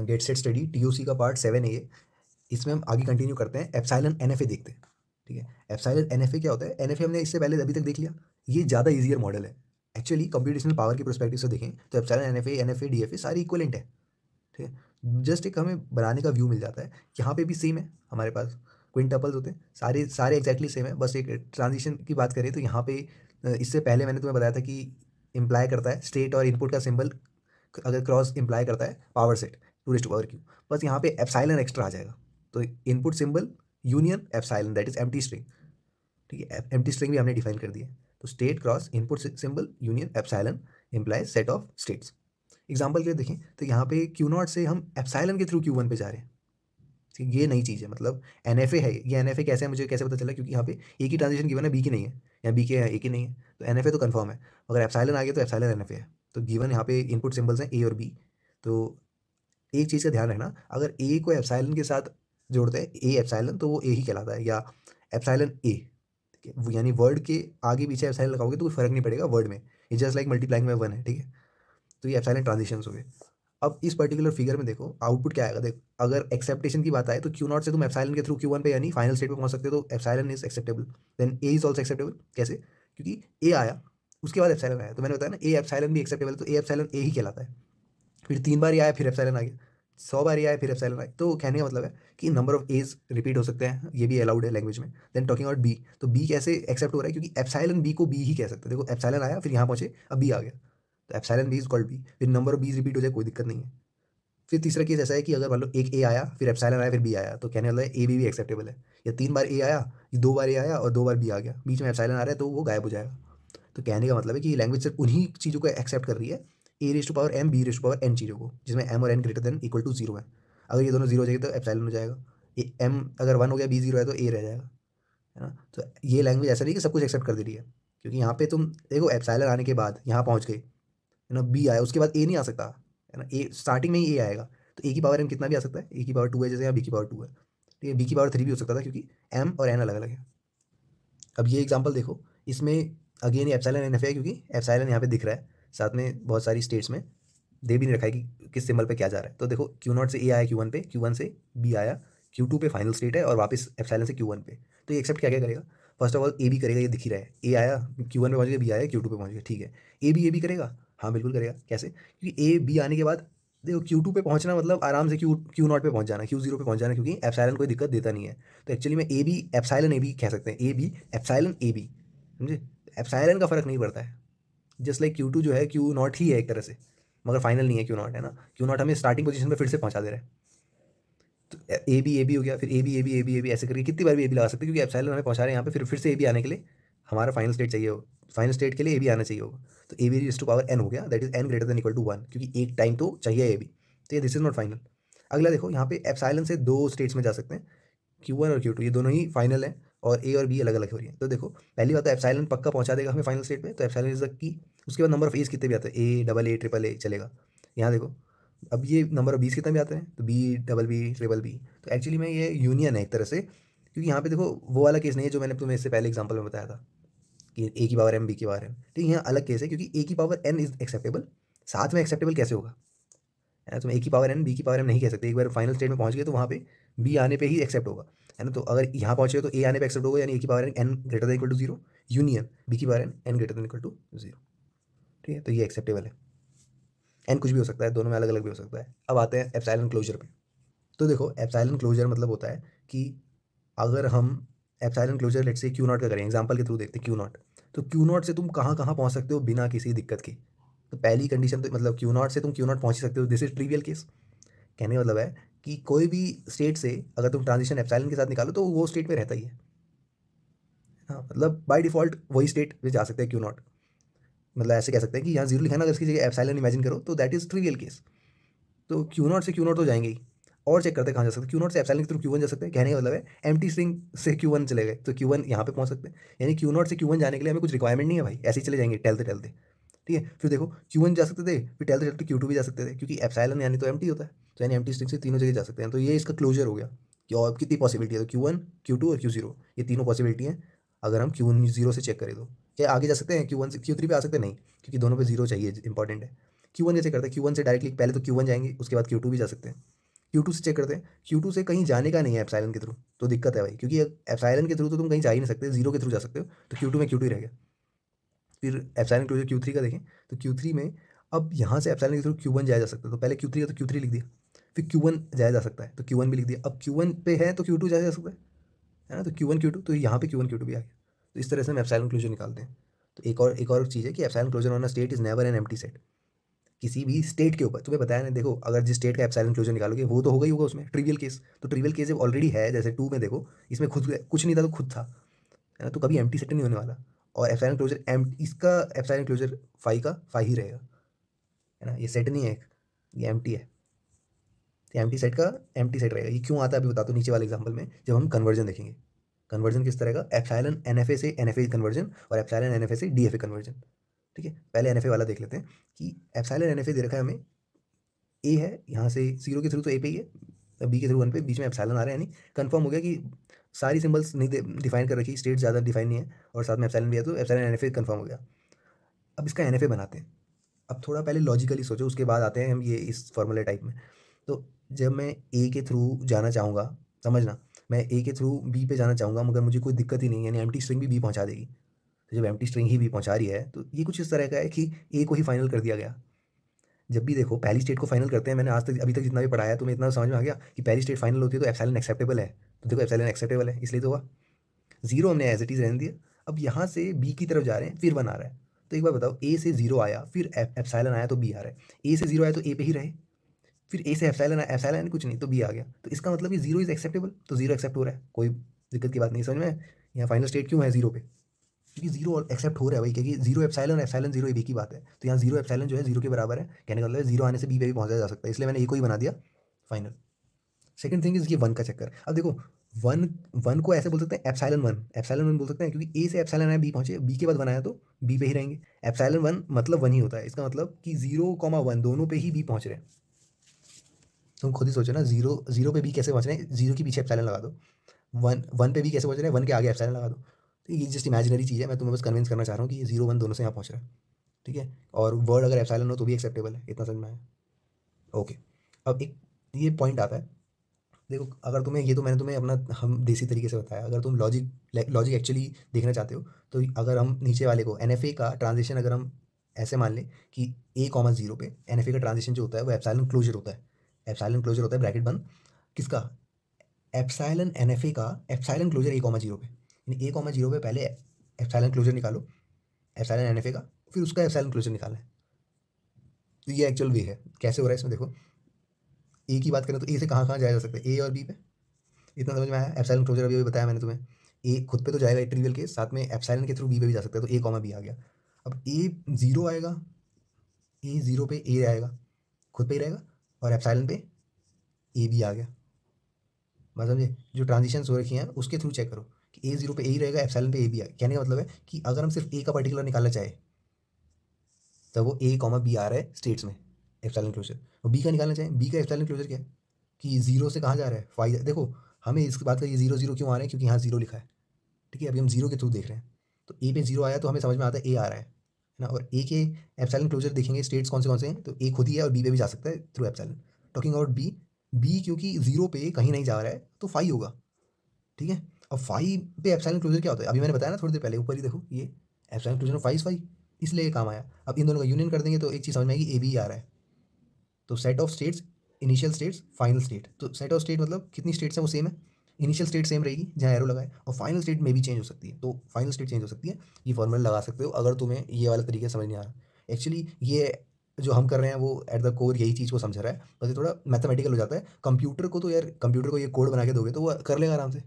Get set study TOC का part 7A। इसमें हम आगे कंटिन्यू करते हैं, एप्सिलॉन एनएफए देखते हैं। ठीक है, एप्सिलॉन एनएफए क्या होता है? एनएफए हमने इससे पहले अभी तक देख लिया, ये ज़्यादा ईजियर मॉडल है। एक्चुअली कंप्यूटेशनल पावर की पर्सपेक्टिव से देखें तो एप्सिलॉन एनएफए, एनएफए, डीएफए सारी इक्वलेंट है। ठीक है, जस्ट एक हमें बनाने का व्यू मिल जाता है। यहाँ पे भी सेम है, हमारे पास क्विंटपल्स होते हैं, सारे सारे एग्जैक्टली सेम है। बस एक ट्रांजिशन की बात करें तो यहाँ पे इससे पहले मैंने तुम्हें बताया था कि इम्प्लाई करता है स्टेट और इनपुट का सिंबल अगर क्रॉस इम्प्लाई करता है power set two raise to power Q, बस यहाँ पे एप्सिलॉन एक्स्ट्रा आ जाएगा। तो input symbol union epsilon, that is empty string. ठीक है, एम्प्टी स्ट्रिंग भी हमने डिफाइन कर दी है। तो state cross input symbol union epsilon implies set of states. Example के लिए देखें तो यहाँ पे क्यू नॉट से हम एप्सिलॉन के थ्रू Q1 पे जा रहे हैं। ठीक है, ये नई चीज़ है, मतलब एनएफए है। ये एनएफए कैसे है मुझे कैसे पता चला? क्योंकि यहाँ पे एक ही ट्रांजिशन गिवन है, बी की नहीं है, या बी के है एक ही नहीं है, तो एनएफए तो कंफर्म है। अगर एप्सिलॉन आ गया तो एप्सिलॉन एनएफए है। तो गिवन यहाँ पे इनपुट सिंबल्स हैं ए और बी। तो एक चीज़ का ध्यान रखना, अगर ए को एप्सिलॉन के साथ जोड़ते हैं, ए एप्सिलॉन, तो वो ए ही कहलाता है, या एप्सिलॉन ए। ठीक है, यानी वर्ड के आगे पीछे एप्सिलॉन लगाओगे तो कोई फर्क नहीं पड़ेगा वर्ड में, ये जस्ट लाइक मल्टीप्लाइंग में 1 है। ठीक है, तो ये एप्सिलॉन ट्रांजिशंस हो गए। अब इस पर्टिकुलर फिगर में देखो आउटपुट क्या आएगा। देख, अगर एक्सेप्टेशन की बात आए तो क्यू नॉट से तुम एप्सिलॉन के थ्रू Q1 पे यानी फाइनल स्टेट पे पहुंच सकते हो, तो epsilon is acceptable. Then A is also acceptable. कैसे? क्योंकि ए आया उसके बाद एप्सिलॉन आया, तो मैंने बताया ना ए एप्सिलॉन भी एक्सेप्टेबल, तो ए एप्सिलॉन ए ही कहलाता है। फिर 3 बार ये आया, फिर एप्सिलॉन आ गया, 100 बार ये आया, फिर एप्सिलॉन आया। तो कहने का मतलब है कि नंबर ऑफ एज रिपीट हो सकते हैं, ये भी अलाउड है लैंग्वेज में। देन टॉकिंग अबाउट बी, तो बी कैसे एक्सेप्ट हो रहा है? क्योंकि एप्सिलॉन बी को बी ही कह सकते हैं। देखो एप्सिलॉन आया, फिर यहाँ पहुंचे, अब बी आ गया, तो epsilon B is called B. फिर नंबर ऑफ बीज रिपीट हो जाए, कोई दिक्कत नहीं है। फिर तीसरा केस ऐसा है कि अगर मान लो एक ए आया, फिर एप्सिलॉन आया, फिर बी आया, तो कहने वाला है ए बी भी एक्सेप्टेबल है। या 3 बार ए आया, 2 बार ए आया और 2 बार बी आ गया, बीच में एप्सिलॉन आ रहा है, तो वो गायब हो जाएगा। तो कहने का मतलब है कि ये लैंग्वेज सिर्फ उन्हीं चीज़ों को एक्सेप्ट कर रही है, A raise to power M, B raise to power N चीज़ों को, जिसमें एम और N greater than equal to 0 है। अगर ये दोनों 0 हो जाएगी तो एप्सिलॉन हो जाएगा। ये एम अगर 1 हो गया, बी 0 है, तो ए रह जाएगा, है ना। तो ये लैंग्वेज ऐसा नहीं कि सब कुछ एक्सेप्ट कर दे रही है, क्योंकि यहाँ पे तुम देखो एप्सिलॉन आने के बाद यहाँ पहुँच गए, है ना, बी आया, उसके बाद ए नहीं आ सकता, है ना। ए स्टार्टिंग में ही ए आएगा, तो ए की पावर एम कितना भी आ सकता है, ए की पावर 2 है जैसे, यहाँ बी की पावर 2 है, ठीक है, बी की पावर 3 भी हो सकता था, क्योंकि एम और एन अलग अलग है। अब ये एग्जांपल देखो, इसमें अगेन ये एप्सिलॉन एन एफ है, क्योंकि एप्सिलॉन यहाँ पे दिख रहा है, साथ में बहुत सारी स्टेट्स में दे भी नहीं रखा है कि किस सिंबल पे क्या जा रहा है। तो देखो क्यू नॉट से ए आया Q1 पे, Q1 से बी आया, Q2 पे फाइनल स्टेट है, और वापस एप्सिलॉन से Q1 पे। तो ये एक्सेप्ट क्या क्या करेगा? First of all A B करेगा, ये दिख ही रहा है, ए आया Q1 पे पहुंच गया, बी आया Q2 पे पहुंच गया, ठीक है। ए बी करेगा, हाँ बिल्कुल करेगा। कैसे? क्योंकि ए बी आने के बाद देखो Q2 पे पहुंचना मतलब आराम से क्यू नॉट पे पहुंच जाना, Q0 पे पहुंच जाना, क्योंकि एप्सिलॉन कोई दिक्कत देता नहीं है। तो एक्चुअली में A B epsilon A B कह सकते हैं, A B epsilon A B, समझे। एप्सिलॉन का फर्क नहीं पड़ता है, जस्ट लाइक Q2 जो है क्यू नॉट ही है एक तरह से, मगर फाइनल नहीं है क्यू नॉट, है ना। क्यू नॉट हमें स्टार्टिंग पोजीशन पे फिर से पहुंचा दे रहा है। तो ए बी हो गया, फिर ए बी ऐसे करके कितनी बार भी ए बी लगा सकते हैं, क्योंकि एप्सिलॉन हमें पहुंचा रहे हैं यहाँ पे, फिर से ए बी आने के लिए हमारा फाइनल स्टेट चाहिए होगा, फाइनल स्टेट के लिए ए बी आना चाहिए होगा। तो A B raise to power N हो गया, that is N greater than equal to 1, क्योंकि एक टाइम तो चाहिए ए बी। तो ये दिस इज नॉट फाइनल। अगला देखो, यहाँ पे एप्सिलॉन से 2 स्टेट्स में जा सकते हैं, Q1 और Q2, ये दोनों ही फाइनल है, और ए और बी अलग अलग हो रही है। तो देखो पहली बात तो एप्सिलॉन पक्का पहुंचा देगा हमें फाइनल स्टेट पे, तो एप्सिलॉन इज द की। उसके बाद नंबर ऑफ एज कितने भी आते हैं, A double A triple A चलेगा। यहाँ देखो अब ये नंबर ऑफ बीस कितने भी आते हैं, तो B double B triple B. तो एक्चुअली में ये यूनियन है एक तरह से, क्योंकि यहाँ पे देखो वो वाला केस नहीं है जो मैंने तुम्हें इससे पहले एग्जाम्पल में बताया था कि ए की पावर एम, बी की पावर एम। ठीक है, यहाँ अलग केस है, क्योंकि ए की पावर एन इज एक्सेप्टेबल, साथ में एक्सेप्टेबल कैसे होगा, है ना। तुम ए की पावर एन, बी की पावर एम नहीं कह सकते। एक बार फाइनल स्टेट में पहुंच गए तो वहाँ पे बी आने पे ही एक्सेप्ट होगा, है ना। तो अगर यहाँ पहुंचे तो ए आने पे एक्सेप्ट होगा, यानी ए की power N greater than equal to 0, union B की power N greater than equal to 0। ठीक है, तो ये एक्सेप्टेबल है। एन कुछ भी हो सकता है, दोनों में अलग अलग भी हो सकता है। अब आते हैं एप्सिलॉन क्लोजर पे। तो देखो एप्सिलॉन क्लोजर मतलब होता है कि अगर हम एप्सिलॉन क्लोजर लेट्स से क्यू नॉट का करें, एग्जांपल के थ्रू देखते हैं क्यू नॉट। तो क्यू नॉट से तुम कहाँ कहाँ पहुँच सकते हो बिना किसी दिक्कत के? तो पहली कंडीशन तो मतलब क्यू नॉट से तुम क्यू नॉट पहुँच ही सकते हो, दिस इज ट्रिवियल केस। कहने का मतलब है कि कोई भी स्टेट से अगर तुम ट्रांजिशन एप्सिलॉन के साथ निकालो तो वो स्टेट में रहता ही है। हाँ, मतलब बाय डिफॉल्ट वही स्टेट में जा सकते हैं क्यू नॉट। मतलब ऐसे कह सकते हैं कि यहाँ जीरो लिखा ना, अगर इसकी जगह एप्सिलॉन इमेजिन करो तो दैट इज ट्रिवियल केस। तो क्यू नॉट से क्यू नॉट तो जाएंगे ही। और चेक करते हैं कहाँ जा सकते हैं, क्यू नॉट से एप्सिलॉन के थ्रू Q1 जा सकते हैं। कहने का मतलब है एम्प्टी स्ट्रिंग से Q1 चले गए तो Q1 यहाँ पे पहुँच सकते हैं। यानी क्यू नॉट से Q1 जाने के लिए हमें कुछ रिक्वायरमेंट नहीं है भाई, ऐसे ही चले जाएंगे टहलते टहलते। ठीक है, फिर देखो Q1 जा सकते थे, फिर टहलते टहलते Q2 भी जा सकते थे, क्योंकि एप्सिलॉन यानी तो एम्प्टी होता है, तो यानी एम्प्टी स्ट्रिंग से तीनों जगह जा सकते हैं। तो ये इसका क्लोजर हो गया कि और कितनी पॉसिबिलिटी है, तो Q1, Q2 और Q0, ये तीनों पॉसिबिलिटी हैं। अगर हम Q0 से चेक करें तो क्या आगे जा सकते हैं, Q1 से Q3 पे आ सकते हैं? नहीं, क्योंकि दोनों पे 0 चाहिए, इंपॉर्टेंट है। Q1 कैसे करते हैं? Q1 से डायरेक्टली पहले तो Q1 जाएंगे, उसके बाद Q2 भी जा सकते हैं, Q2 से चेक करते हैं, Q2 से कहीं जाने का नहीं है एप्सिलॉन के थ्रू, तो दिक्कत है भाई, क्योंकि एप्सिलॉन के थ्रू तो तुम कहीं जा ही नहीं सकते, जीरो के थ्रू जा सकते हो, तो Q2 में Q2 ही रह गया। फिर एप्सिलॉन क्लोजर Q3 का देखें, तो Q3 में अब यहाँ से एप्सिलॉन के थ्रू Q1 जाया जा सकता है, तो पहले Q3 है तो Q3 लिख दिया, फिर Q1 जाया जा सकता है तो Q1 भी लिख दिया, अब Q1 पे है तो Q2 जाया जा सकता है ना, तो Q1 Q2, तो यहाँ पे Q1 Q2 भी आ गया। तो इस तरह से हम एप्सिलॉन क्लोजर निकालते हैं। तो एक और चीज़ है कि epsilon closure on a state is never an empty set. किसी भी स्टेट के ऊपर तुम्हें बताया ना, देखो अगर जिस स्टेट का एप्सिलॉन क्लोजर निकालोगे वो तो होगा ही होगा उसमें ट्रिवियल केस, तो ट्रिवियल केस जब ऑलरेडी है, जैसे 2 में देखो, इसमें खुद कुछ नहीं था तो खुद था, है ना, तो कभी एम्प्टी सेट नहीं होने वाला। और एप्सिलॉन क्लोजर इसका एप्सिलॉन क्लोजर फाई का फाई ही रहेगा, है ना, ये सेट नहीं है, ये एम्प्टी है, एम्प्टी सेट का एम्प्टी सेट रहेगा। ये क्यों आता है अभी बताता हूँ नीचे वाले एग्जांपल में, जब हम कन्वर्जन देखेंगे। कन्वर्जन किस तरह का, एप्सिलॉन एनएफए से एनएफए कन्वर्जन और एप्सिलॉन एनएफए से डीएफए कन्वर्जन। ठीक है, पहले एनएफए वाला देख लेते हैं कि एप्सिलॉन एनएफए दे रखा है हमें, ए है, यहाँ से जीरो के थ्रू तो ए पे ही है, बी के थ्रू वन पे, बीच में एप्सिलॉन आ रहा है, यानी कंफर्म हो गया कि सारी सिंबल्स नहीं डिफाइन कर रखी, स्टेट ज़्यादा डिफाइन नहीं है और साथ में एप्सिलॉन भी है, तो एप्सिलॉन एनएफए कंफर्म हो गया। अब इसका एनएफए बनाते हैं। अब थोड़ा पहले लॉजिकली सोचो, उसके बाद आते हैं हम ये इस फॉर्मूले टाइप में। तो जब मैं ए के थ्रू जाना चाहूँगा, समझना, मैं ए के थ्रू बी पे जाना चाहूँगा, मगर मुझे कोई दिक्कत ही नहीं है, यानी एम्प्टी स्ट्रिंग भी बी पहुँचा देगी। तो जब एम्प्टी स्ट्रिंग ही बी पहुँचा रही है, तो ये कुछ इस तरह का है कि ए को ही फाइनल कर दिया गया। जब भी देखो पहली स्टेट को फाइनल करते हैं, मैंने आज तक अभी तक जितना भी पढ़ाया तुम्हें इतना समझ में आ गया कि पहली स्टेट फाइनल होती है तो एप्सिलॉन एक्सेप्टेबल है, तो देखो एप्सिलॉन एक्सेप्टेबल है इसलिए तो हुआ। जीरो हमने एज इट इज़ रहने दिया। अब यहाँ से बी की तरफ जा रहे हैं, फिर वन आ रहा है, तो एक बार बताओ, ए से जीरो आया, फिर एप्सिलॉन आया तो बी आ रहा है, ए से जीरो आया तो ए पे ही रहे, फिर ए से एप्सिलॉन कुछ नहीं तो बी आ गया, तो इसका मतलब ये जीरो इज एक्सेप्टेबल, तो जीरो एक्सेप्ट हो रहा है, कोई दिक्कत की बात नहीं। समझ में, यहाँ फाइनल स्टेट क्यों है जीरो पे, क्योंकि जीरो एक्सेप्ट हो रहा है भाई, क्योंकि जीरो एप्सिलॉन जीरो एक ही बात है, तो यहाँ जीरो एप्सिलॉन जो है जीरो के बराबर है, कहने का मतलब है जीरो आने से बी पे भी पहुंचा जा सकता है, इसलिए मैंने ए को ही बना दिया फाइनल। सेकंड थिंग इज ये वन का चक्कर। अब देखो वन वन को ऐसे बोल सकते हैं एप्सिलॉन वन बोल सकते हैं, क्योंकि ए से एप्सिलॉन आया बी पहुंचे, बी के बाद वन आया तो बी पे ही रहेंगे। एप्सिलॉन वन मतलब वन ही होता है, इसका मतलब कि जीरो कॉमा वन दोनों पे ही बी पहुंच रहे हैं। तुम खुद ही सोचो ना, जीरो जीरो पे बी कैसे पहुंच रहे हैं, जीरो के पीछे एप्सिलॉन लगा दो, वन वन पे भी कैसे पहुंच रहे हैं, वन के आगे एप्सिलॉन लगा दो। तो ये जस्ट इमेजिनरी चीज़ है, मैं तुम्हें बस कन्विंस करना चाह रहा हूँ कि ये जीरो वन दोनों से यहाँ पहुंच रहा है। ठीक है, और वर्ड अगर एप्सिलॉन हो तो भी एक्सेप्टेबल है, इतना समझ में आया। ओके, अब एक ये पॉइंट आता है, देखो अगर तुम्हें, ये तो मैंने तुम्हें अपना हम देसी तरीके से बताया, अगर तुम लॉजिक एक्चुअली देखना चाहते हो, तो अगर हम नीचे वाले को एनएफए का ट्रांजिशन अगर हम ऐसे मान लें कि ए कॉमा जीरो पे एनएफए का ट्रांजिशन जो होता है वो एप्सिलॉन क्लोजर होता है, एप्सिलॉन क्लोजर होता है ब्रैकेट बंद, किसका, एप्सिलॉन एनएफए का एप्सिलॉन क्लोजर ए कॉमा जीरो पे, यानी ए कॉमा जीरो पे पहले एप्सिलॉन क्लोजर निकालो एप्सिलॉन एनएफए का, फिर उसका एप्सिलॉन क्लोजर निकालना है। तो ये एक्चुअल वे है कैसे हो रहा है इसमें। देखो ए की बात करें तो ए से कहाँ कहाँ जाया जा सकता है, ए और बी पे, इतना समझ में आया। एप्सिलॉन क्लोजर अभी बताया मैंने तुम्हें, ए खुद पे तो जाएगा ट्रिवियल के साथ में, एप्सिलॉन के थ्रू बी पे भी जा सकता है, तो ए कॉमा बी आ गया। अब ए जीरो आएगा, ए जीरो पे ए आएगा, खुद पे ही रहेगा, और एप्सिलॉन पे ए भी आ गया। मतलब समझे, जो ट्रांजिशन हो रखी हैं उसके थ्रू चेक करो कि ए जीरो पे ए ही रहेगा, एप्सिलॉन पे ए भी आएगा। कहने का मतलब है कि अगर हम सिर्फ ए का पर्टिकुलर निकालना चाहे तो वो ए कॉमा बी आ रहा है स्टेट्स में एप्सिलॉन क्लोजर, और बी का निकालना चाहें, बी का एप्सिलॉन क्लोजर क्या है कि जीरो से कहाँ जा रहा है फाइव। देखो हमें इसके बात का ये जीरो जीरो क्यों आ रहा है, क्योंकि यहाँ जीरो लिखा है। ठीक है, अभी हम जीरो के थ्रू देख रहे हैं, तो ए पे जीरो आया तो हमें समझ में आता है ए आ रहा है ना, और ए के एप्सिलॉन क्लोजर देखेंगे स्टेट्स कौन से हैं, तो ए खुद ही है और बी पे भी जा सकता है through epsilon. Talking about B, B क्योंकि जीरो पे कहीं नहीं जा रहा है तो फाइव होगा। ठीक है, अब फाइव पे एप्सिलॉन क्लोजर क्या होता है, अभी मैंने बताया ना थोड़ी देर पहले, ऊपर ही देखो ये एप्सिलॉन क्लोजर फाइव फाइव, इसलिए ये काम आया। अब इन दोनों का यूनियन कर देंगे तो एक चीज़ समझ में आएगी, ए बी आ रहा है, तो set of states, initial states final state, तो सेट ऑफ स्टेट मतलब कितनी स्टेट्स हैं वो सेम है, इनिशियल स्टेट सेम रहेगी जहाँ एरो लगाए, और फाइनल स्टेट में भी चेंज हो सकती है, तो फाइनल स्टेट चेंज हो सकती है। ये फॉर्मूला लगा सकते हो अगर तुम्हें ये वाला तरीका समझ नहीं आ रहा। एक्चुअली ये जो हम कर रहे हैं वो एट द कोर यही चीज़ को समझ रहा है, बस ये थोड़ा मैथमेटिकल हो जाता है। कंप्यूटर को तो यार, कंप्यूटर को ये कोड बना के दोगे तो वो कर लेगा आराम से,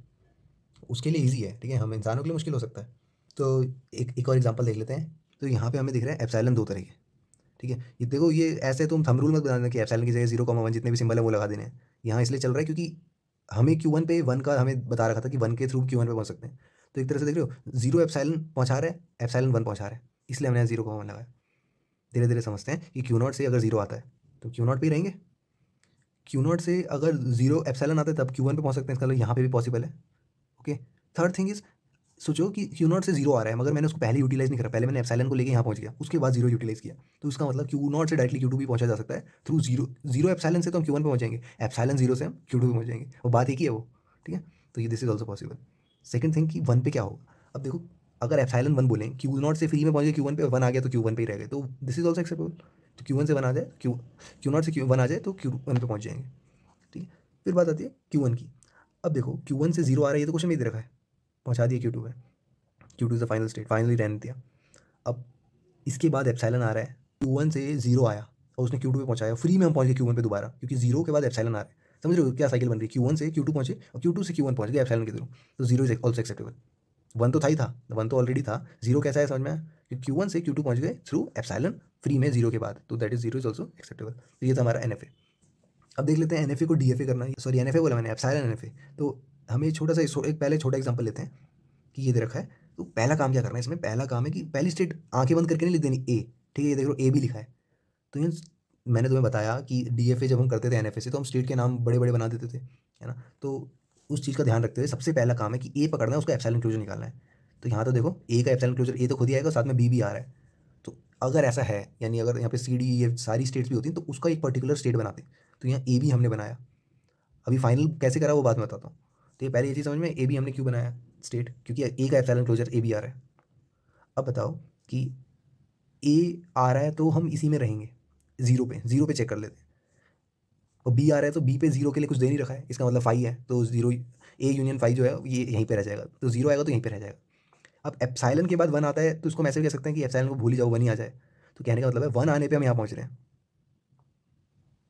उसके लिए ईजी है। ठीक है, हम इंसानों के लिए मुश्किल हो सकता है। तो एक और एग्जांपल देख लेते हैं। तो यहाँ पे हमें दिख रहा है एप्सिलॉन दो तरह के। ठीक है, ये देखो, ये ऐसे तुम थंब रूल मत बना देना कि एप्सिलॉन की जगह जीरो कॉमा वन जितने भी सिंबल है वो लगा देने हैं। यहाँ इसलिए चल रहा है क्योंकि हमें Q1 पे वन का हमें बता रखा था कि वन के थ्रू Q1 पे पहुंच सकते हैं, तो एक तरह से देख रहे हो, जीरो एप्सिलॉन पहुंचा रहा है, एप्सिलॉन वन पहुंचा रहा है, इसलिए हमने जीरो कॉमा वन लगाया। धीरे धीरे समझते हैं कि Q नॉट से अगर जीरो आता है तो Q नॉट पे ही रहेंगे, Q नॉट से अगर जीरो एप्सिलॉन आता है तब Q1 पे पहुंच सकते हैं, इसका मतलब यहाँ पे भी पॉसिबल है। ओके, थर्ड थिंग इज सोचो कि क्यू नॉट से जीरो आ रहा है, मगर मैंने उसको पहले यूटिलाइज नहीं करा, पहले मैंने एप्सिलॉन को लेके यहाँ पहुँच गया, उसके बाद जीरो यूटिलाइज किया। तो इसका मतलब क्यू नॉट से डायरेक्टली क्यू टू भी पहुँचा जा सकता है थ्रू जीरो। जीरो एप्सिलॉन से तो हम क्यू वन पे पहुँचेंगे, एप्सिलॉन जीरो से हम क्यू टू पे पहुँच जाएंगे, वो बात एक ही है वो। ठीक है, तो ये this is also possible. Second thing कि वन पे क्या होगा, अब देखो अगर एप्सिलॉन वन बोलें, क्यू नॉट से फ्री में पहुँच गए क्यू वन पे, वन आ गया तो क्यू वन पे ही रह गए, तो दिस इज ऑल्सो एक्सेप्टेबल। तो क्यू वन से वन आ जाए, क्यू नॉट से क्यू वन आ जाए तो क्यू वन पे पहुँच जाएंगे। ठीक है, फिर बात आती है क्यू वन की। अब देखो क्यू वन से जीरो आ रहा है, ये तो क्वेश्चन में दे रखा है, पहुँचा दिया क्यू टू पे, Q two is the final state, finally रहने दिया। अब इसके बाद एप्सिलॉन आ रहा है, क्यू वन से जीरो आया और उसने क्यू टू पे पहुंचाया, फ्री में हम पहुंच गए क्यू वन पे दोबारा, क्योंकि जीरो के बाद एप्सिलॉन आ रहा है। समझ रहे हो क्या साइकिल बन रही है, क्यू वन से क्यू टू पहुंचे और क्यू टू से क्यू वन पहुंच गए एप्सिलॉन के थ्रू, तो zero is also acceptable. One तो था ही था, वन तो ऑलरेडी था, जीरो कैसा है समझ में आया, कि क्यू वन से क्यू टू पहुंच गए थ्रू एप्सिलॉन फ्री में जीरो के बाद, तो that is zero is also acceptable. तो ये था हमारा एन। अब देख लेते हैं एन को डी करना, सॉरी एन बोला मैंने, एप्सिलॉन एन। तो हमें छोटा सा एक पहले छोटा एग्जाम्पल लेते हैं कि ये दे रखा है। तो पहला काम क्या करना है इसमें, पहला काम है कि पहली स्टेट आंखें बंद करके नहीं लिख देनी ए। ठीक है, ये देख लो ए भी लिखा है। तो ये मैंने तुम्हें बताया कि डी जब हम करते थे एन से, तो हम स्टेट के नाम बड़े बड़े बना देते थे, है ना। तो उस चीज़ का ध्यान रखते हुए सबसे पहला काम है कि ए पकड़ना है, उसका एप्सिलॉन इंक्लूजन निकालना है। तो यहाँ तो देखो ए का एप्सिलॉन इंक्लूजन ए तो खुद ही आएगा, साथ में बी भी आ रहा है। तो अगर ऐसा है, यानी अगर यहाँ पे सी डी ये सारी स्टेट्स भी होती हैं, तो उसका एक पर्टिकुलर स्टेट बनाते। तो यहाँ ए भी हमने बनाया। अभी फाइनल कैसे करा वो बात में बताता हूँ। तो ये पहले ये चीज़ समझ में, ए भी हमने क्यों बनाया स्टेट, क्योंकि ए का एप्सिलॉन क्लोजर ए भी आ रहा है। अब बताओ कि ए आ रहा है तो हम इसी में रहेंगे, जीरो पे चेक कर लेते हैं। और बी आ रहा है तो बी पे जीरो के लिए कुछ दे नहीं रखा है, इसका मतलब फाइव है, तो जीरो ए यूनियन फाइव जो है ये यहीं पे रह जाएगा, तो जीरो आएगा तो यहीं पे रह जाएगा। अब एप्सिलॉन के बाद वन आता है, तो इसको मैसेज कह सकते हैं कि एप्सिलॉन को भूल ही जाओ, वन ही आ जाए। तो कहने का मतलब है वन आने पर हम यहाँ पहुँच रहे हैं,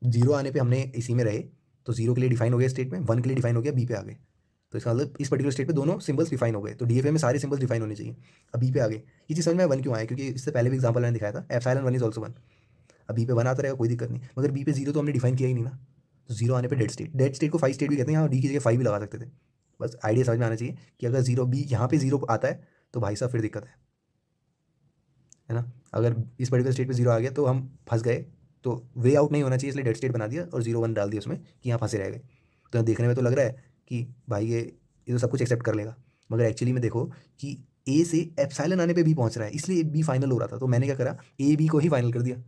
जीरो आने पर हमने इसी में रहे, तो जीरो के लिए डिफाइन हो गया स्टेट में, वन के लिए डिफाइन हो गया, बी पे आ गए। तो इसका मतलब इस पर्टिकुलर स्टेट पे दोनों सिंबल्स डिफाइन हो गए, तो डीएफए में सारे सिंबल्स डिफाइन होने चाहिए। अब बी पे आ गए, ये चीज़ समझ में वन क्यों आया, क्योंकि इससे पहले भी एग्जांपल मैंने दिखाया था, epsilon one is also one. अब बी पे वन आता रहेगा, कोई दिक्कत नहीं, मगर बी पे जीरो तो हमने डिफाइन किया ही नहीं ना। तो जीरो आने पे डेड स्टेट को फाइव स्टेट भी कहते हैं, यहाँ डी की जगह फाइव भी लगा सकते थे। बस आइडिया समझ में आना चाहिए कि अगर जीरो बी यहाँ पे जीरो आता है तो भाई साहब फिर दिक्कत है ना। अगर इस पर्टिकुलर स्टेट पे जीरो आ गया तो हम फंस गए, तो वे आउट नहीं होना चाहिए, इसलिए डेड स्टेट बना दिया और जीरो वन डाल दिया उसमें कि यहाँ फंसे रह गए। तो देखने में तो लग रहा है कि भाई ये तो सब कुछ एक्सेप्ट कर लेगा, मगर एक्चुअली में देखो कि ए से एप्सिलॉन आने पे बी पहुंच रहा है, इसलिए बी फाइनल हो रहा था, तो मैंने क्या करा, ए बी को ही फाइनल कर दिया।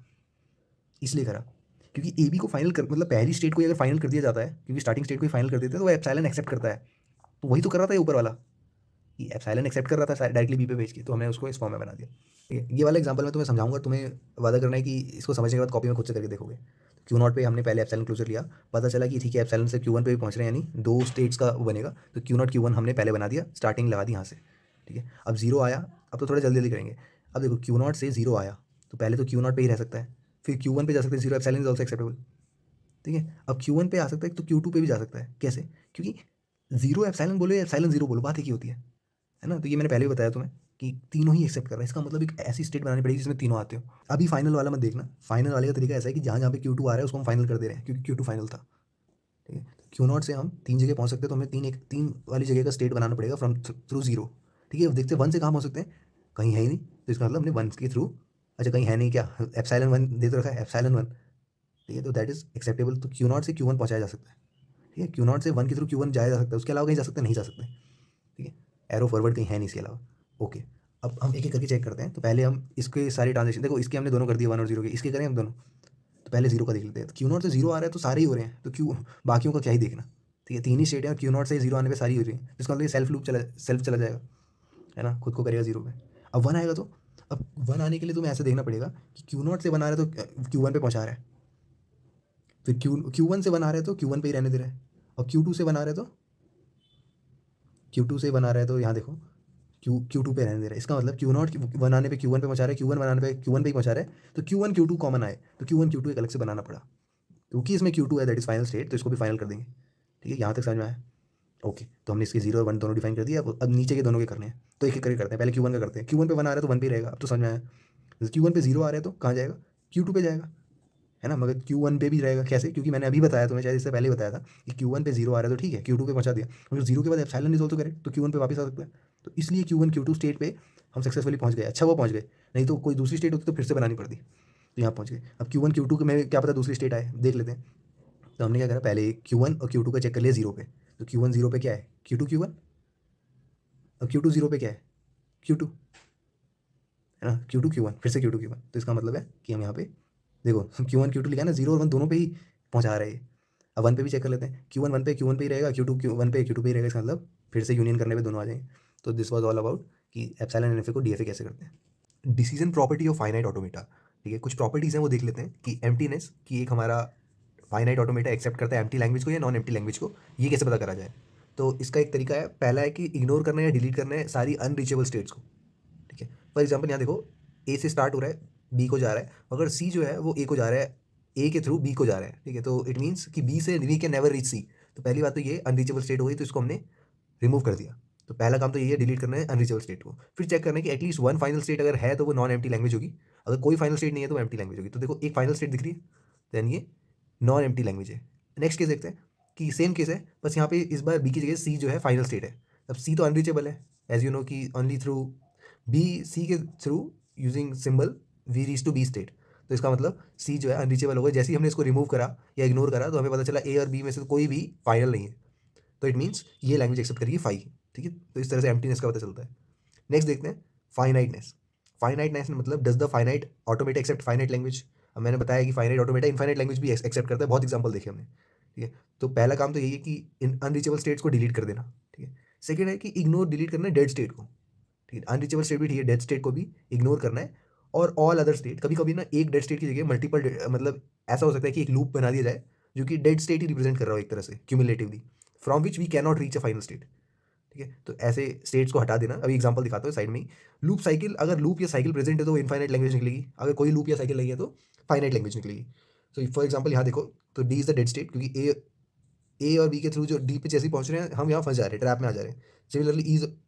इसलिए करा क्योंकि ए बी को फाइनल कर, मतलब पहली स्टेट को अगर फाइनल कर दिया जाता है, क्योंकि स्टार्टिंग स्टेट को ही फाइनल कर देते हैं, तो वो एप्सिलॉन एक्सेप्ट करता है। तो वही तो कर रहा था ये ऊपर वाला, कि एप्सिलॉन एक्सेप्ट कर रहा था डायरेक्टली बी पे भेज के, तो हमने उसको इस फॉर्म में बना दिया। ये वाला एग्जांपल मैं तुम्हें समझाऊंगा, तुम्हें वादा करना है कि इसको समझने के बाद कॉपी में खुद से करके देखोगे। क्यू नॉट पे हमने पहले एप्सिलॉन क्लोजर लिया, पता चला कि ठीक है एप्सिलॉन से क्यू वन पे भी पहुंच रहे हैं, यानी दो स्टेट्स का बनेगा, तो क्यू नॉट क्यू वन हमने पहले बना दिया, स्टार्टिंग लगा दी यहाँ से। ठीक है, अब जीरो आया, अब तो थोड़ा जल्दी जल्दी करेंगे। अब देखो क्यू नॉट से जीरो आया, तो पहले तो क्यू नॉट पे ही रह सकता है, फिर क्यू वन पे जा सकते हैं, zero epsilon is also acceptable. ठीक है, अब क्यू वन पे आ सकता है तो क्यू टू पे भी जा सकता है, कैसे, क्योंकि जीरो एप्सिलॉन बोलो या एप्सिलॉन जीरो बोलो, बात एक ही होती है ना। तो ये मैंने पहले भी बताया तुम्हें कि तीनों ही एक्सेप्ट कर रहा है, इसका मतलब एक ऐसी स्टेट बनानी पड़ेगी जिसमें तीनों आते हो। अभी फाइनल वाला मत देखना, फाइनल वाले का तरीका ऐसा है कि जहाँ जहाँ पे क्यू टू आ रहा है उसको हम फाइनल कर दे रहे हैं, क्योंकि क्यू टू फाइनल था। ठीक है, क्यू नॉट से हम तीन जगह पहुँच सकते हैं, तो हमें तीन वाली जगह का स्टेट बनाना पड़ेगा फ्रॉम थ्रू जीरो। ठीक है, अब देखते हैं वन से कहाँ पहुँच सकते हैं, कहीं है ही नहीं, तो इसका मतलब हमने वन के थ्रू, अच्छा कहीं है नहीं क्या, एप्सिलॉन वन दे तो रखा है, एप्सिलॉन वन। ठीक है, तो दैट इज एक्सेप्टेबल, तो क्यू नॉट से क्यू वन पहुँचाया जा सकता है। ठीक है, क्यू नॉट से वन के थ्रू क्यू वन जाया जा सकता है, उसके अलावा कहीं जा सकते नहीं जा सकते। ठीक है, एरो फॉरवर्ड कहीं है नहीं इसके अलावा। ओके, अब हम एक एक करके चेक करते हैं। तो पहले हम इसके सारे ट्रांजेक्शन, देखो इसके हमने दोनों कर दिए, वन और जीरो के, इसके करें हम दोनों। तो पहले जीरो का देख लेते हैं, तो क्यू नॉट से जीरो आ रहा है तो सारे ही हो रहे हैं, तो क्यू बाकियों का क्या ही देखना। ठीक है, तीन ही स्टेट है और क्यू नॉट से जीरो आने पे सारी हो रही है, जिसका मतलब सेल्फ चला जाएगा, है ना, खुद को करेगा जीरो पे। अब वन आएगा तो, अब वन आने के लिए तुम्हें ऐसे देखना पड़ेगा कि क्यू नॉट से वन आ रहा है तो क्यू वन पे पहुंचा रहा है, फिर क्यू वन से वन आ रहा है तो क्यू वन पे ही रहने दे रहा है, और क्यू टू से वन आ रहा है तो यहाँ देखो क्यू टू पे रहने दे रहा है। इसका मतलब क्यू नॉट वन आने पे क्यू वन पे पहुंचा रहा है, क्यू वन बनाने पे क्यू वन पे ही पहुंचा रहा है, तो Q one Q two common आए, तो क्यू वन क्यू टू एक अलग से बनाना पड़ा, क्योंकि इसमें क्यू टू है दैट इज फाइनल स्टेट, तो इसको भी फाइनल कर देंगे। ठीक है, यहाँ तक समझ में आया। ओके, तो हमने इसके जीरो और वन दोनों डिफाइन कर दिया, अब नीचे के दोनों के करने हैं, तो एक एक करके करते हैं। पहले क्यू वन का करते हैं, क्यू वन पे वन आ रहा है तो वन पे ही रहेगा, अब तो समझ में आया। क्यू वन पे जीरो आ रहा है तो कहाँ जाएगा, क्यू टू पे जाएगा, है ना, मगर क्यू वन पे भी रहेगा, कैसे, क्योंकि मैंने अभी बताया तुम्हें, शायद इससे पहले ही बताया था कि क्यू वन पे जीरो आ रहा है तो ठीक है क्यू टू पे पहुंचा दिया, मगर जीरो के बाद एप्सिलॉन इज ऑल्सो करेक्ट, तो क्यू वन पे वापस आ सकता है, तो इसलिए Q one Q two state पे हम सक्सेसफुली पहुंच गए। अच्छा वो पहुंच गए, नहीं तो कोई दूसरी स्टेट होती तो फिर से बनानी पड़ती, तो यहाँ पहुंच गए। अब क्यू वन क्यू टू में क्या पता दूसरी स्टेट आए, देख लेते हैं। तो हमने क्या करा, पहले क्यू वन और क्यू टू का चेक कर लिया जीरो पे, तो क्यू वन जीरो पे क्या है, क्यू टू क्यू वन, अब Q2 0 पे क्या है, Q2 है ना, Q2 Q1 फिर से Q2 Q1, तो इसका मतलब है कि हम यहाँ पे देखो Q1 Q2 लिखा है ना, 0 और 1 दोनों पे ही पहुँचा रहा है ये। अब 1 पे भी चेक कर लेते हैं, Q1 1 पे Q1 पे ही रहेगा, Q2 Q1 पे Q2 पे ही रहेगा, इसका मतलब फिर से यूनियन करने पे दोनों आ जाएंगे। तो दिस वाज ऑल अबाउट कि एप्सिलॉन एनएफए को डीएफए कैसे करते हैं। Decision property of finite automata, ठीक है, कुछ प्रॉपर्टीज़ हैं वो देख लेते हैं कि एम्प्टीनेस की एक हमारा फाइनाइट ऑटोमेटा एक्सेप्ट करता है एम्प्टी लैंग्वेज को या नॉन एम्प्टी लैंग्वेज को, ये कैसे पता करा जाए। तो इसका एक तरीका है, पहला है कि इग्नोर करना है या डिलीट करना है सारी अनरीचेबल स्टेट्स को, ठीक है। फॉर एग्जाम्पल यहाँ देखो, ए से स्टार्ट हो रहा है, बी को जा रहा है, अगर सी जो है वो ए को जा रहा है, ए के थ्रू बी को जा रहा है, ठीक है, तो इट मीन्स कि बी से वी कैन नेवर रीच सी। तो पहली बात तो ये अनरीचेबल स्टेट हो गई, तो इसको हमने रिमूव कर दिया। तो पहला काम तो ये है, डिलीट करना है अनरीचेबल स्टेट को। फिर चेक करना है कि एटलीस्ट वन फाइनल स्टेट अगर है तो वो नॉन एम्प्टी लैंग्वेज होगी, अगर कोई फाइनल स्टेट नहीं है तो एम्प्टी लैंग्वेज होगी। तो देखो एक फाइनल स्टेट दिख रही है, देन ये नॉन एम्प्टी लैंग्वेज है। नेक्स्ट केस देखते हैं कि सेम केस है, बस यहाँ पे इस बार बी की जगह सी जो है फाइनल स्टेट है। अब सी तो अनरीचेबल है, एज यू नो कि ओनली थ्रू बी, सी के through using symbol we reach to B state. तो इसका मतलब सी जो है अनरीचेबल होगा। जैसे ही हमने इसको रिमूव करा या इग्नोर करा तो हमें पता चला ए और बी में से कोई भी फाइनल नहीं है, तो इट मीन्स ये लैंग्वेज एक्सेप्ट करेगी फाई, ठीक है। तो इस तरह से एम्प्टीनेस का पता चलता है। नेक्स्ट देखते हैं फाइनाइटनेस। फाइनाइटनेस मतलब does the finite automata accept finite language. अब मैंने बताया कि फाइनाइट ऑटोमेटा इनफाइनाइट लैंग्वेज भी एक्सेप्ट करता है, बहुत एग्जाम्पल देखे हमने, ठीक है। तो पहला काम तो यही है कि इन अनरीचेबल स्टेट्स को डिलीट कर देना, ठीक है। सेकेंड है कि इग्नोर डिलीट करना है डेड स्टेट को, ठीक है। अनरीचेबल स्टेट भी ठीक है, डेड स्टेट को भी इग्नोर करना है। और ऑल अदर स्टेट, कभी कभी ना एक डेड स्टेट की जगह मल्टीपल, मतलब ऐसा हो सकता है कि एक लूप बना दिया जाए जो कि डेड स्टेट ही रिप्रेजेंट कर रहा हो एक तरह से cumulatively, from which we can not reach a final state, ठीक है। तो ऐसे स्टेट्स को हटा देना। अभी एग्जांपल दिखाता हूँ साइड में ही। लूप साइकिल, अगर लूप या साइकिल प्रेजेंट है तो इनफाइनाइट लैंग्वेज निकलेगी, अगर कोई लूप या साइकिल नहीं है तो फाइनाइट लैंग्वेज निकलेगी। तो फॉर एग्जांपल यहाँ देखो, तो D is the dead state, क्योंकि ए और बी के थ्रू जो डी पे जैसे ही पहुंच रहे हैं हम यहाँ फंस जा रहे हैं, ट्रैप में आ जा रहे हैं। सिमिलरली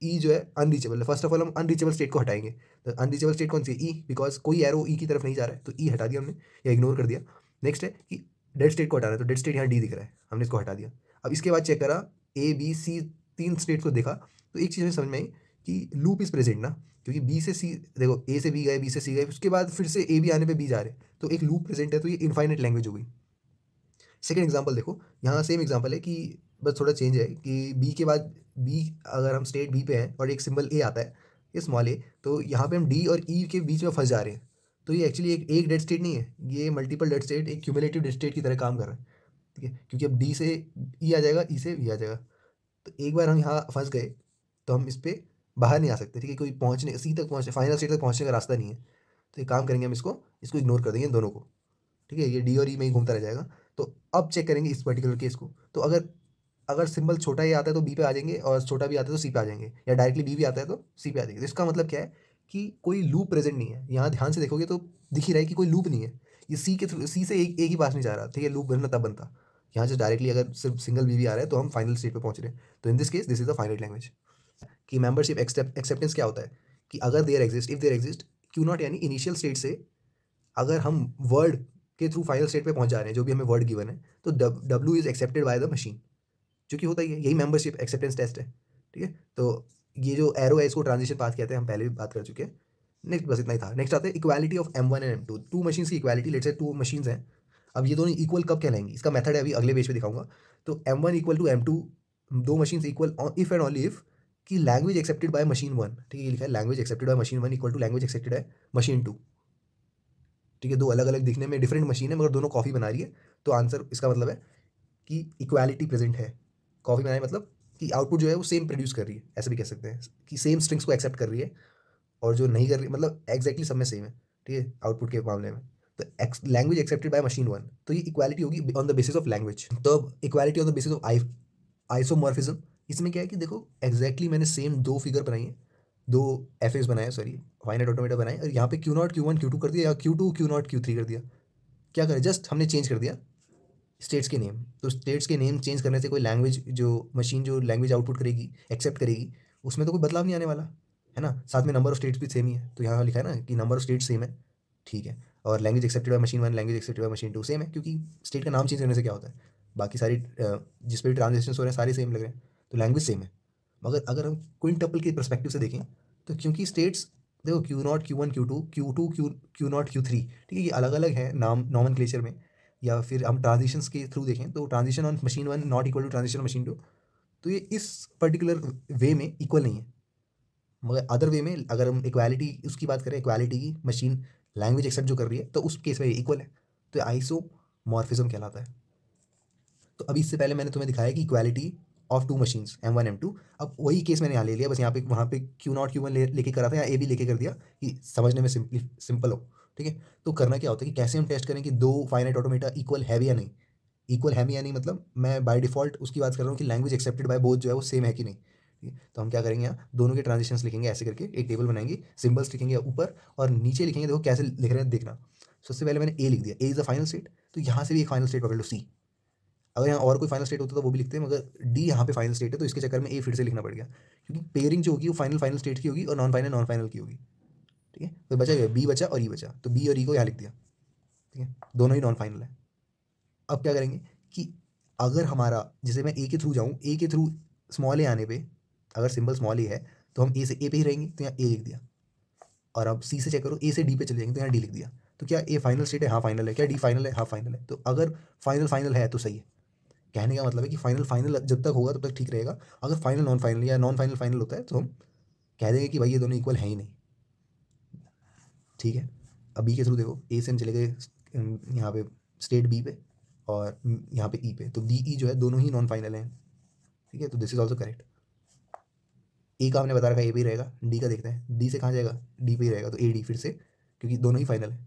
ई जो है अनरीचेबल है। फर्स्ट ऑफ ऑल हम अनरीचेबल स्टेट को हटाएंगे। तो अनरीचेबल स्टेट कौन सी है, ई, बिकॉज कोई एरो ई की तरफ नहीं जा रहा है, तो ई हटा दिया हमने या इग्नोर कर दिया। नेक्स्ट है कि डेड स्टेट को हटाना है, तो डेड स्टेट यहाँ डी दिख रहा है, हमने इसको हटा दिया। अब इसके बाद चेक करा, ए बी सी तीन स्टेट को देखा, तो एक चीज़ हमें समझ में आई कि लूप इज प्रेजेंट ना, क्योंकि बी से सी, देखो ए से बी गए, बी से सी गए, उसके बाद फिर से ए बी आने पे बी जा रहे हैं, तो एक लूप प्रेजेंट है, तो ये इनफाइनाइट लैंग्वेज हो गई। सेकंड एग्जांपल देखो, यहाँ सेम एग्जांपल है कि बस थोड़ा चेंज है कि बी के बाद बी, अगर हम स्टेट बी पे हैं और एक सिंबल ए आता है, ये स्मॉल ए, तो यहाँ पे हम डी और ई के बीच में फंस जा रहे हैं। तो ये एक्चुअली एक डेड स्टेट नहीं है, ये मल्टीपल डेड स्टेट, एक क्यूमुलेटिव डेड स्टेट की तरह काम कर रहा है, ठीक है। क्योंकि अब डी से ई आ जाएगा, ई से वी आ जाएगा, तो एक बार हम यहाँ फंस गए तो हम इस पर बाहर नहीं आ सकते, ठीक है। कोई पहुँचने सी तक पहुँचने, फाइनल स्टेट तक पहुँचने का रास्ता नहीं है। तो एक काम करेंगे, हम इसको इसको इग्नोर कर देंगे इन दोनों को, ठीक है। ये डी और ई में ही घूमता रह जाएगा। तो अब चेक करेंगे इस पर्टिकुलर केस को, तो अगर अगर सिंबल छोटा ये आता है तो बी पे आ जाएंगे, और छोटा भी आता है तो सी पे आ जाएंगे, या डायरेक्टली बी भी आता है तो सी पे आ जाएंगे। तो इसका मतलब क्या है कि कोई लूप प्रेजेंट नहीं है। यहाँ ध्यान से देखोगे तो दिख ही रहा है कि कोई लूप नहीं है। ये सी के थ्रू, सी से एक ही पास नहीं जा रहा, ठीक है। लूप बनना तब बनता, यहाँ से डायरेक्टली अगर सिर्फ सिंगल बी भी आ रहा है तो हम फाइनल स्टेट पे पहुंच रहे हैं। तो in this case this is the finite language. कि मेंबरशिप एक्सेप्टेंस क्या होता है कि अगर there exist, if there exist Q naught, यानी इनिशियल स्टेट से अगर हम वर्ड के थ्रू फाइनल स्टेट पे पहुंच जा रहे हैं, जो भी हमें वर्ड गिवन है, तो W is accepted by the machine, जो कि होता ही है, यही मेंबरशिप एक्सेप्टेंस टेस्ट है, ठीक है। तो ये जो एरो है इसको ट्रांजिशन पाथ कहते हैं, हम पहले भी बात कर चुके हैं। नेक्स्ट बस इतना ही था। नेक्स्ट आते हैं equality of M1 and M2, two machines की equality. Let's say two machines हैं, अब ये दोनों इक्वल कब कहलाएंगी, इसका मेथड है अभी अगले पेज पे दिखाऊंगा। तो M1 इक्वल टू M2, दो machines equal if and only if कि language accepted by machine one, ठीक है, ये लिखा है language accepted by machine one equal to language accepted by machine two, ठीक है। दो अलग अलग दिखने में डिफरेंट मशीन है मगर दोनों कॉफ़ी बना रही है, तो आंसर इसका मतलब है कि इक्वालिटी प्रेजेंट है। कॉफ़ी बनाए मतलब कि आउटपुट जो है वो सेम प्रोड्यूस कर रही है, ऐसे भी कह सकते हैं कि सेम स्ट्रिंग्स को एक्सेप्ट कर रही है, और जो नहीं कर रही मतलब एग्जैक्टली सब में सेम है, ठीक है, आउटपुट के मामले में। तो language accepted by machine one, तो ये इक्वालिटी होगी on the basis of language. तो अब equality on the basis of isomorphism, इसमें क्या है कि देखो एग्जैक्टली मैंने सेम दो फिगर बनाई है, दो एफ एस बनाए, सॉरी फाइनाइट ऑटोमेटा बनाए, और यहाँ पे Q naught Q one Q two कर दिया, या Q two Q naught Q three कर दिया। क्या करें, जस्ट हमने चेंज कर दिया स्टेट्स के नेम। तो स्टेट्स के नेम चेंज करने से कोई लैंग्वेज, जो मशीन जो लैंग्वेज आउटपुट करेगी, एक्सेप्ट करेगी, उसमें तो कोई बदलाव नहीं आने वाला है ना। साथ में नंबर ऑफ स्टेट्स भी सेम ही है, तो यहाँ लिखा है ना कि नंबर ऑफ स्टेट्स सेम है, ठीक है। और language accepted by machine one, language accepted by machine two same है, क्योंकि स्टेट का नाम चेंज करने से क्या होता है, बाकी सारी जिस पे भी ट्रांजेक्शन हो रहे हैं सारे सेम लग रहे हैं, तो लैंग्वेज सेम है। मगर अगर हम क्विंटपल के परस्पेक्टिव से देखें, तो क्योंकि स्टेट्स देखो Q naught Q one Q two Q two Q Q naught Q three, ठीक है, ये अलग अलग है नाम नॉमेनक्लेचर में, या फिर हम ट्रांजिशंस के थ्रू देखें तो transition on machine one not equal to transition machine two, तो ये इस पर्टिकुलर वे में इक्वल नहीं है। मगर अदर वे में अगर हम इक्वालिटी उसकी बात करें, इक्वालिटी की, मशीन लैंग्वेज एक्सेप्ट जो कर रही है, तो उस केस में इक्वल है, तो आइसोमॉर्फिज्म कहलाता है। तो अभी इससे पहले मैंने तुम्हें दिखाया कि equality of to machines M1 M2, अब वही केस मैंने यहाँ ले लिया, बस यहाँ पे वहाँ पे Q0 Q1 लेके करा था, या ए भी लेके कर दिया कि समझने में सिंपल हो। ठीक है, तो करना क्या होता है कि कैसे हम टेस्ट करें कि दो फाइनाइट ऑटोमेटा इक्वल है भी या नहीं। इक्वल है भी या नहीं मतलब मैं बाय डिफॉल्ट उसकी बात कर रहा हूँ कि लैंग्वेज एक्सेप्टेड बाय बोथ जो है वो सेम है कि नहीं। ठीक है, तो हम क्या करेंगे, यहाँ दोनों के ट्रांजिशंस लिखेंगे ऐसे करके, एक टेबल बनाएंगे, सिंबल्स लिखेंगे ऊपर और नीचे लिखेंगे, देखो कैसे लिख रहे हैं देखना। सबसे पहले मैंने ए लिख दिया, ए इज द फाइनल स्टेट, तो यहाँ से भी एक फाइनल स्टेट पकड़ लो सी। अगर यहाँ और कोई फाइनल स्टेट होता तो वो भी लिखते हैं, मगर डी यहाँ पे फाइनल स्टेट है, तो इसके चक्कर में ए फिर से लिखना पड़ गया, क्योंकि पेयरिंग जो होगी वो फाइनल फाइनल स्टेट की होगी और नॉन फाइनल की होगी। ठीक है, तो बचा गया बी बचा और ई बचा, तो बी और ई को यहाँ लिख दिया। ठीक है, दोनों ही नॉन फाइनल है। अब क्या करेंगे कि अगर हमारा, जैसे मैं ए के थ्रू जाऊँ, ए के थ्रू स्मॉल ए आने पे, अगर सिंबल स्मॉल ए है तो हम ए से ए पे ही रहेंगे, तो यहाँ ए लिख दिया। और अब सी से चेक करो, ए से डी पे चले जाएंगे, तो यहाँ डी लिख दिया। तो क्या ए फाइनल स्टेट है? हाँ फाइनल है। क्या डी फाइनल है? हाँ फाइनल है। तो अगर फाइनल फाइनल है तो सही है। कहने का मतलब है कि फाइनल फाइनल जब तक होगा तब तक ठीक रहेगा, अगर फाइनल नॉन फाइनल या नॉन फाइनल फाइनल होता है तो हम कह देंगे कि भाई ये दोनों इक्वल है ही नहीं। ठीक है, अब बी के थ्रू देखो, ए से हम चले गए यहाँ पे स्टेट बी पे और यहाँ पे ई पे, तो डी ई जो है दोनों ही नॉन फाइनल हैं। ठीक है, तो दिस इज ऑल्सो करेक्ट। ए का हमने बता रखा है ए पे ही रहेगा, डी का देखते हैं, डी से कहाँ जाएगा? डी पे ही रहेगा, तो ए डी फिर से, क्योंकि दोनों ही फाइनल है।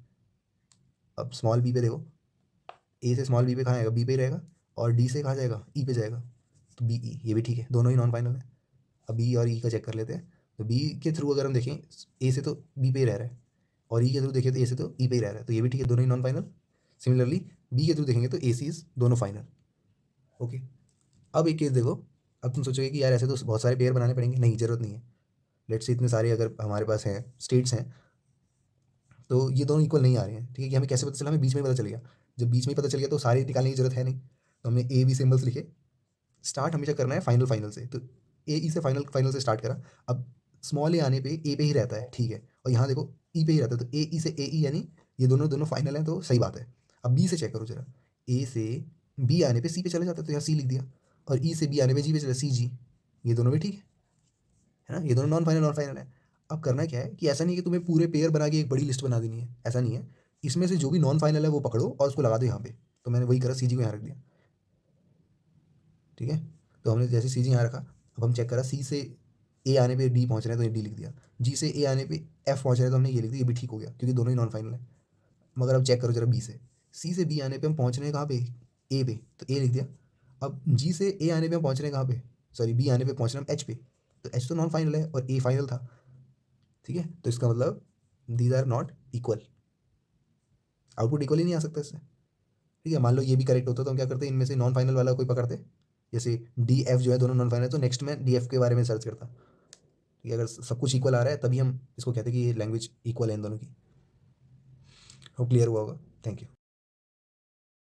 अब स्मॉल बी पे देखो, ए से स्मॉल बी पे कहाँ आएगा? बी पे ही रहेगा, और डी से कहाँ जाएगा? ई पे जाएगा, तो बी ई, ये भी ठीक है, दोनों ही नॉन फाइनल है। अब बी और ई का चेक कर लेते हैं, तो बी के थ्रू अगर हम देखें, ए से तो बी पे ही रह रहा है, और ई के थ्रू देखें तो ए से तो ई पे ही रह रहा है, तो ये भी ठीक है, दोनों ही नॉन फाइनल। सिमिलरली बी के थ्रू देखेंगे तो ए सी इज दोनों फाइनल। ओके, अब एक केस देखो, अब तुम सोचोगे कि यार ऐसे तो बहुत सारे पेयर बनाने पड़ेंगे, नहीं ज़रूरत नहीं है। लेट्स से इतने सारे अगर हमारे पास हैं स्टेट्स हैं, तो ये दोनों इक्वल नहीं आ रहे हैं। ठीक है, कि हमें कैसे पता चला? हमें बीच में पता चल गया। जब बीच में ही पता चल गया तो सारे निकालने की जरूरत है नहीं, तो हमने ए बी सिंबल्स लिखे। स्टार्ट हमेशा करना है फाइनल फाइनल से, तो ए ई से फाइनल फाइनल से स्टार्ट करा। अब स्मॉल ए आने पे ए पे ही रहता है, ठीक है, और यहाँ देखो ई पे ही रहता है, तो ए ई से ए ई, यानी ये दोनों दोनों फाइनल हैं, तो सही बात है। अब बी से चेक करो जरा, ए से बी आने पे सी पे चले जाता है, तो यहाँ सी लिख दिया, और ई से बी आने पे जी पे चला, सी जी, ये दोनों भी ठीक है ना, ये दोनों नॉन फाइनल है। अब करना क्या है कि ऐसा नहीं है कि तुम्हें पूरे पेयर बना के एक बड़ी लिस्ट बना देनी है, ऐसा नहीं है। इसमें से जो भी नॉन फाइनल है वो पकड़ो और उसको लगा दो यहाँ पे, तो मैंने वही करा, सी जी को यहाँ रख दिया। ठीक है, तो हमने जैसे सी जी यहाँ रखा, अब हम चेक करा, सी से ए आने पे डी पहुँच रहे हैं तो ये डी लिख दिया, जी से ए आने पे एफ पहुँच रहे हैं तो हमने ये लिख दिया, ये भी ठीक हो गया क्योंकि दोनों ही नॉन फाइनल है। मगर अब चेक करो जरा, बी से सी से बी आने पे हम पहुँच रहे हैं कहाँ पे? ए पे, तो ए लिख दिया। अब जी से ए आने पे हम पहुँच रहे हैं कहाँ पे? सॉरी, बी आने पे पहुँच रहे हैं हम एच पे, तो एच तो नॉन फाइनल है और ए फाइनल था। ठीक है, तो इसका मतलब these are not equal, output equal ही नहीं आ सकता इससे। ठीक है, मान लो ये भी करेक्ट होता तो हम क्या करते? इनमें से नॉन फाइनल वाला कोई पकड़ते, जैसे डी एफ जो है दोनों नॉन फाइनल, तो नेक्स्ट मैं डी एफ के बारे में सर्च करता। ठीक है, अगर सब कुछ इक्वल आ रहा है तभी हम इसको कहते हैं कि ये लैंग्वेज इक्वल है इन दोनों की। हो क्लियर हुआ होगा? Thank you.